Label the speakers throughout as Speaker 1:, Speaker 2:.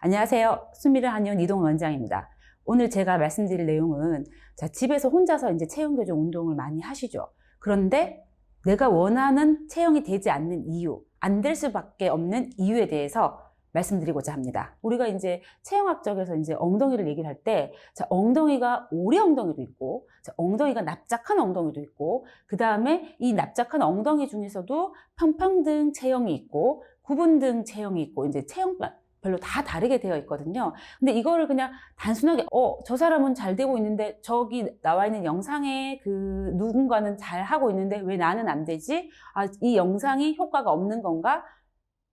Speaker 1: 안녕하세요. 수미를 한의원 이동훈 원장입니다. 오늘 제가 말씀드릴 내용은 집에서 혼자서 이제 체형 교정 운동을 많이 하시죠. 그런데 내가 원하는 체형이 되지 않는 이유, 안 될 수밖에 없는 이유에 대해서 말씀드리고자 합니다. 우리가 이제 체형학적에서 이제 엉덩이를 얘기를 할 때, 엉덩이가 오리 엉덩이도 있고, 엉덩이가 납작한 엉덩이도 있고, 그 다음에 이 납작한 엉덩이 중에서도 평평등 체형이 있고, 구분등 체형이 있고, 이제 체형별로 다 다르게 되어 있거든요. 근데 이거를 그냥 단순하게, 저 사람은 잘 되고 있는데, 저기 나와 있는 영상에 그 누군가는 잘 하고 있는데, 왜 나는 안 되지? 아, 이 영상이 효과가 없는 건가?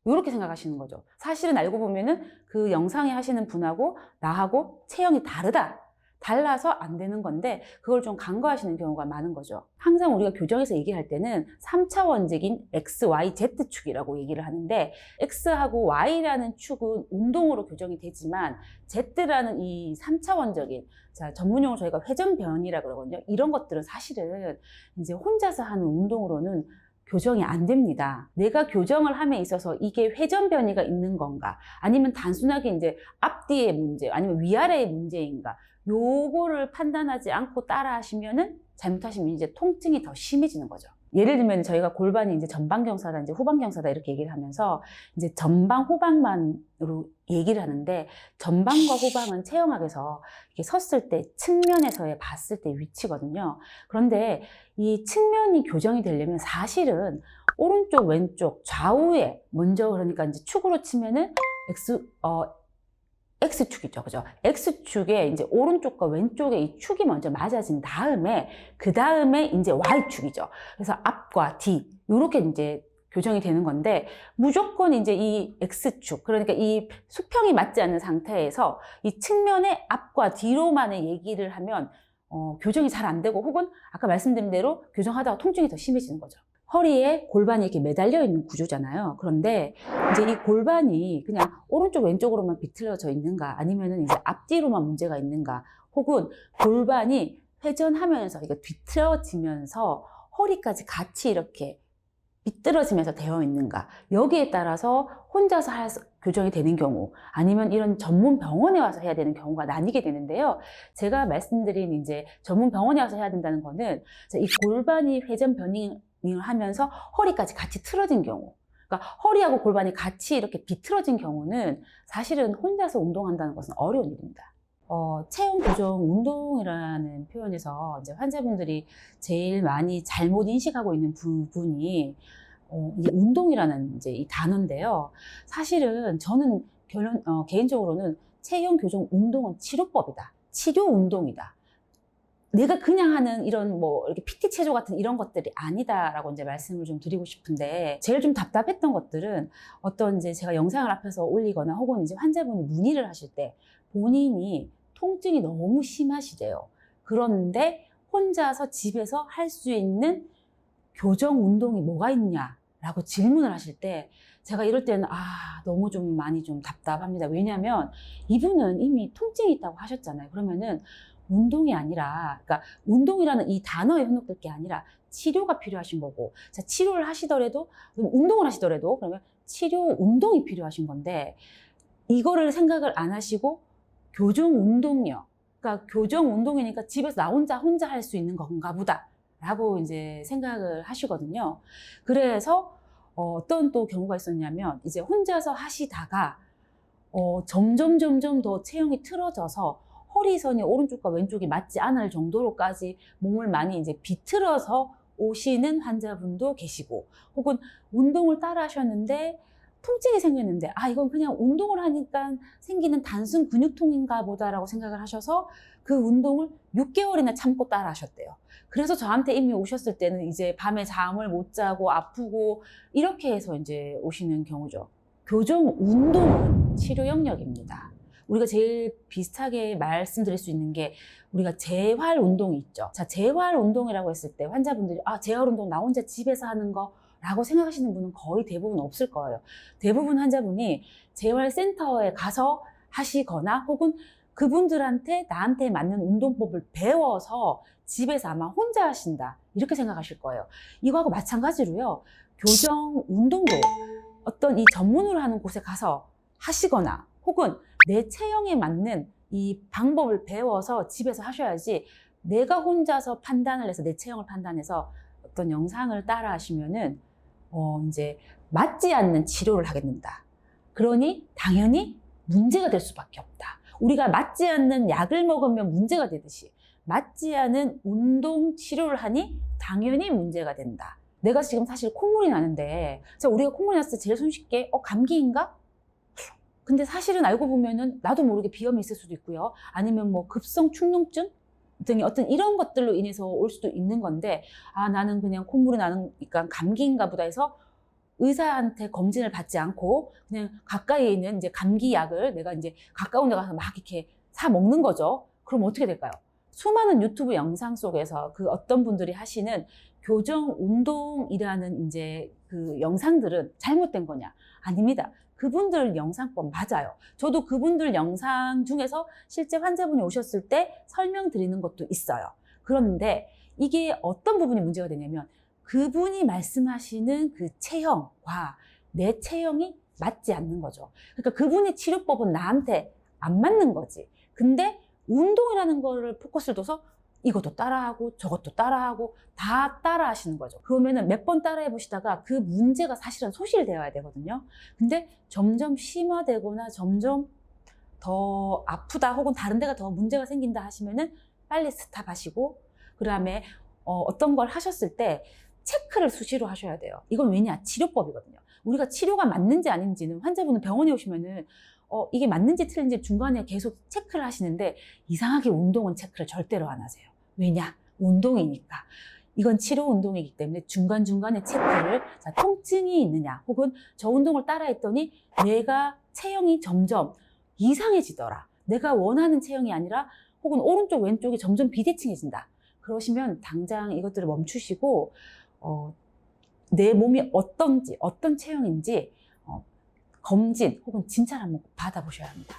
Speaker 1: 이렇게 생각하시는 거죠. 사실은 알고 보면은 그 영상에 하시는 분하고 나하고 체형이 달라서 안 되는 건데 그걸 좀 간과하시는 경우가 많은 거죠. 항상 우리가 교정에서 얘기할 때는 3차원적인 X, Y, Z 축이라고 얘기를 하는데 X하고 Y라는 축은 운동으로 교정이 되지만 Z라는 이 3차원적인 전문용어로 저희가 회전변이라고 그러거든요. 이런 것들은 사실은 이제 혼자서 하는 운동으로는 교정이 안 됩니다. 내가 교정을 함에 있어서 이게 회전변이가 있는 건가? 아니면 단순하게 이제 앞뒤의 문제, 아니면 위아래의 문제인가? 요거를 판단하지 않고 따라 하시면은 잘못하시면 이제 통증이 더 심해지는 거죠. 예를 들면 저희가 골반이 이제 전방경사다, 이제 후방경사다 이렇게 얘기를 하면서 이제 전방, 후방만으로 얘기를 하는데 전방과 후방은 체형학에서 이렇게 섰을 때 측면에서의 봤을 때 위치거든요. 그런데 이 측면이 교정이 되려면 사실은 오른쪽, 왼쪽, 좌우에 먼저 그러니까 이제 축으로 치면은 X축이죠. 그죠? X축에 이제 오른쪽과 왼쪽에 이 축이 먼저 맞아진 다음에, 그 다음에 이제 Y축이죠. 그래서 앞과 뒤, 요렇게 이제 교정이 되는 건데, 무조건 이제 이 X축, 그러니까 이 수평이 맞지 않는 상태에서 이 측면의 앞과 뒤로만의 얘기를 하면, 교정이 잘 안 되고, 혹은 아까 말씀드린 대로 교정하다가 통증이 더 심해지는 거죠. 허리에 골반이 이렇게 매달려 있는 구조잖아요. 그런데 이제 이 골반이 그냥 오른쪽 왼쪽으로만 비틀어져 있는가, 아니면은 이제 앞뒤로만 문제가 있는가, 혹은 골반이 회전하면서 이거 뒤틀어지면서 허리까지 같이 이렇게 비틀어지면서 되어 있는가, 여기에 따라서 혼자서 교정이 되는 경우, 아니면 이런 전문 병원에 와서 해야 되는 경우가 나뉘게 되는데요. 제가 말씀드린 이제 전문 병원에 와서 해야 된다는 거는 이 골반이 회전 변형을 하면서 허리까지 같이 틀어진 경우, 그러니까 허리하고 골반이 같이 이렇게 비틀어진 경우는 사실은 혼자서 운동한다는 것은 어려운 일입니다. 체형 교정 운동이라는 표현에서 이제 환자분들이 제일 많이 잘못 인식하고 있는 부분이 이게 운동이라는 이제 이 단어인데요. 사실은 저는 개인적으로는 체형 교정 운동은 치료법이다. 치료 운동이다. 내가 그냥 하는 이런 뭐 이렇게 PT 체조 같은 이런 것들이 아니다라고 이제 말씀을 좀 드리고 싶은데, 제일 좀 답답했던 것들은 어떤 이제 제가 영상을 앞에서 올리거나 혹은 이제 환자분이 문의를 하실 때 본인이 통증이 너무 심하시대요. 그런데 혼자서 집에서 할 수 있는 교정 운동이 뭐가 있냐라고 질문을 하실 때 제가 이럴 때는 너무 좀 많이 좀 답답합니다. 왜냐하면 이분은 이미 통증이 있다고 하셨잖아요. 그러면은 운동이 아니라, 그러니까 운동이라는 이 단어에 현혹될 게 아니라 치료가 필요하신 거고, 치료를 하시더라도, 운동을 하시더라도 그러면 치료 운동이 필요하신 건데, 이거를 생각을 안 하시고 교정 운동이요. 그러니까 교정 운동이니까 집에서 나 혼자 할 수 있는 건가 보다 라고 이제 생각을 하시거든요. 그래서 어떤 또 경우가 있었냐면, 이제 혼자서 하시다가 점점 더 체형이 틀어져서 허리선이 오른쪽과 왼쪽이 맞지 않을 정도로까지 몸을 많이 이제 비틀어서 오시는 환자분도 계시고, 혹은 운동을 따라 하셨는데 통증이 생겼는데 이건 그냥 운동을 하니까 생기는 단순 근육통인가 보다라고 생각을 하셔서 그 운동을 6개월이나 참고 따라 하셨대요. 그래서 저한테 이미 오셨을 때는 이제 밤에 잠을 못 자고 아프고 이렇게 해서 이제 오시는 경우죠. 교정 운동은 치료 영역입니다. 우리가 제일 비슷하게 말씀드릴 수 있는 게 우리가 재활 운동이 있죠. 재활 운동이라고 했을 때 환자분들이 재활 운동 나 혼자 집에서 하는 거 라고 생각하시는 분은 거의 대부분 없을 거예요. 대부분 환자분이 재활센터에 가서 하시거나 혹은 그분들한테 나한테 맞는 운동법을 배워서 집에서 아마 혼자 하신다 이렇게 생각하실 거예요. 이거하고 마찬가지로요. 교정 운동도 어떤 이 전문으로 하는 곳에 가서 하시거나 혹은 내 체형에 맞는 이 방법을 배워서 집에서 하셔야지, 내가 혼자서 판단을 해서 내 체형을 판단해서 어떤 영상을 따라 하시면은 이제 맞지 않는 치료를 하게 된다. 그러니 당연히 문제가 될 수밖에 없다. 우리가 맞지 않는 약을 먹으면 문제가 되듯이 맞지 않은 운동 치료를 하니 당연히 문제가 된다. 내가 지금 사실 콧물이 나는데, 우리가 콧물이 났을 때 제일 손쉽게 감기인가? 근데 사실은 알고 보면은 나도 모르게 비염이 있을 수도 있고요. 아니면 뭐 급성 축농증 등의 어떤 이런 것들로 인해서 올 수도 있는 건데, 나는 그냥 콧물이 나니까 감기인가 보다 해서 의사한테 검진을 받지 않고 그냥 가까이에 있는 이제 감기약을 내가 이제 가까운 데 가서 막 이렇게 사 먹는 거죠. 그럼 어떻게 될까요? 수많은 유튜브 영상 속에서 그 어떤 분들이 하시는 교정 운동이라는 이제 그 영상들은 잘못된 거냐? 아닙니다. 그분들 영상법 맞아요. 저도 그분들 영상 중에서 실제 환자분이 오셨을 때 설명드리는 것도 있어요. 그런데 이게 어떤 부분이 문제가 되냐면, 그분이 말씀하시는 그 체형과 내 체형이 맞지 않는 거죠. 그러니까 그분의 치료법은 나한테 안 맞는 거지. 근데 운동이라는 거를 포커스를 둬서 이것도 따라하고 저것도 따라하고 다 따라 하시는 거죠. 그러면은 몇 번 따라해 보시다가 그 문제가 사실은 소실되어야 되거든요. 근데 점점 심화되거나 점점 더 아프다 혹은 다른 데가 더 문제가 생긴다 하시면은 빨리 스탑하시고, 그 다음에 어떤 걸 하셨을 때 체크를 수시로 하셔야 돼요. 이건 왜냐? 치료법이거든요. 우리가 치료가 맞는지 아닌지는 환자분은 병원에 오시면은 이게 맞는지 틀린지 중간에 계속 체크를 하시는데, 이상하게 운동은 체크를 절대로 안 하세요. 왜냐? 운동이니까. 이건 치료 운동이기 때문에 중간중간에 체크를, 자, 통증이 있느냐, 혹은 저 운동을 따라 했더니 내가 체형이 점점 이상해지더라, 내가 원하는 체형이 아니라 혹은 오른쪽 왼쪽이 점점 비대칭해진다, 그러시면 당장 이것들을 멈추시고 내 몸이 어떤지, 어떤 체형인지 검진 혹은 진찰 한번 받아보셔야 합니다.